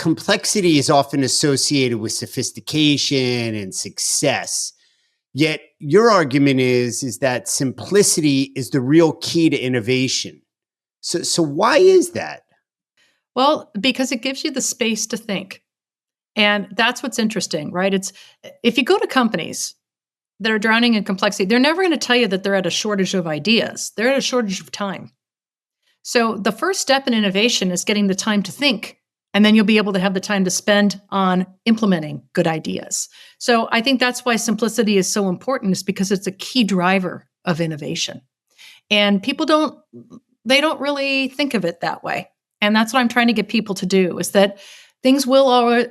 complexity is often associated with sophistication and success. Yet your argument is that simplicity is the real key to innovation. So why is that? Well, because it gives you the space to think. And that's what's interesting, right? It's if you go to companies that are drowning in complexity, they're never going to tell you that they're at a shortage of ideas. They're at a shortage of time. So the first step in innovation is getting the time to think, and then you'll be able to have the time to spend on implementing good ideas. So I think that's why simplicity is so important, is because it's a key driver of innovation. And people don't really think of it that way. And that's what I'm trying to get people to do, is that things will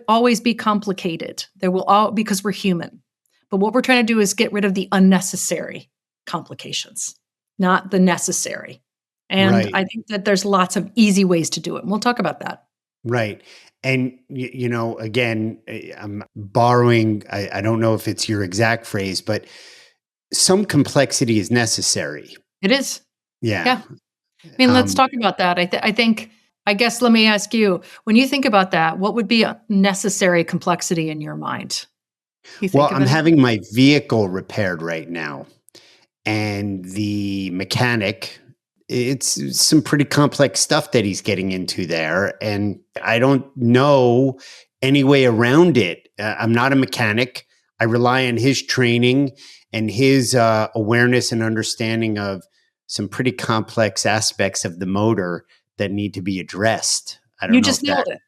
always be complicated. There will all, because we're human. But what we're trying to do is get rid of the unnecessary complications, not the necessary. And Right. I think that there's lots of easy ways to do it. And we'll talk about that. Right. And, again, I'm borrowing, I don't know if it's your exact phrase, but some complexity is necessary. It is. Yeah. Yeah. I mean, let's talk about that. I guess, let me ask you, when you think about that, what would be a necessary complexity in your mind? You think Well, of I'm it? having my vehicle repaired right now, and the mechanic, it's some pretty complex stuff that he's getting into there, and I don't know any way around it. I'm not a mechanic. I rely on his training and his awareness and understanding of some pretty complex aspects of the motor that need to be addressed. I don't You know just if that. nailed it.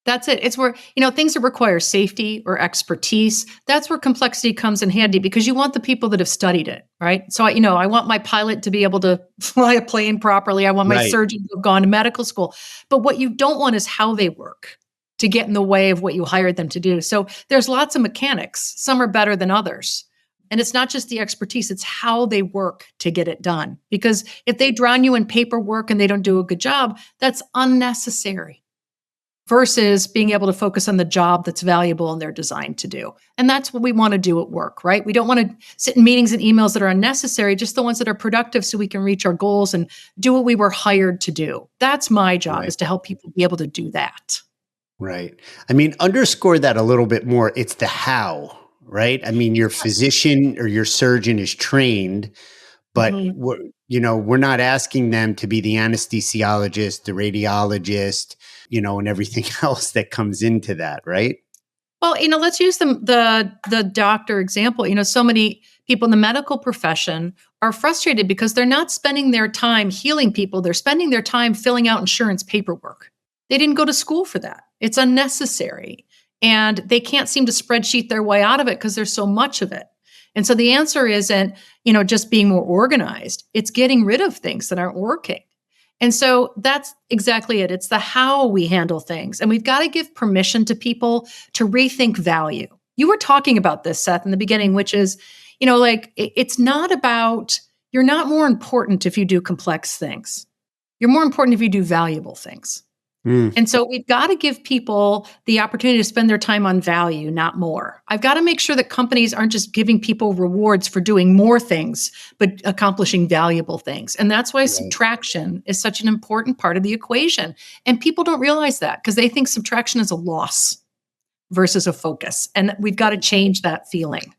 That's it. It's where, things that require safety or expertise, that's where complexity comes in handy, because you want the people that have studied it, right? So, I want my pilot to be able to fly a plane properly. I want my Right. surgeon to have gone to medical school. But what you don't want is how they work to get in the way of what you hired them to do. So there's lots of mechanics. Some are better than others. And it's not just the expertise, it's how they work to get it done. Because if they drown you in paperwork and they don't do a good job, that's unnecessary, versus being able to focus on the job that's valuable and they're designed to do. And that's what we want to do at work, right? We don't want to sit in meetings and emails that are unnecessary, just the ones that are productive so we can reach our goals and do what we were hired to do. That's my job, Right. is to help people be able to do that. Right. I mean, underscore that a little bit more. It's the how, right? I mean, your physician or your surgeon is trained, but Mhm. we're not asking them to be the anesthesiologist, the radiologist, and everything else that comes into that, right? Well, let's use the doctor example. So many people in the medical profession are frustrated because they're not spending their time healing people. They're spending their time filling out insurance paperwork. They didn't go to school for that. It's unnecessary. And they can't seem to spreadsheet their way out of it because there's so much of it. And so the answer isn't, just being more organized. It's getting rid of things that aren't working. And so that's exactly it. It's the how we handle things. And we've got to give permission to people to rethink value. You were talking about this, Seth, in the beginning, which is, it's not about, you're not more important if you do complex things. You're more important if you do valuable things. And so we've got to give people the opportunity to spend their time on value, not more. I've got to make sure that companies aren't just giving people rewards for doing more things, but accomplishing valuable things. And that's why Right. subtraction is such an important part of the equation. And people don't realize that because they think subtraction is a loss versus a focus. And we've got to change that feeling.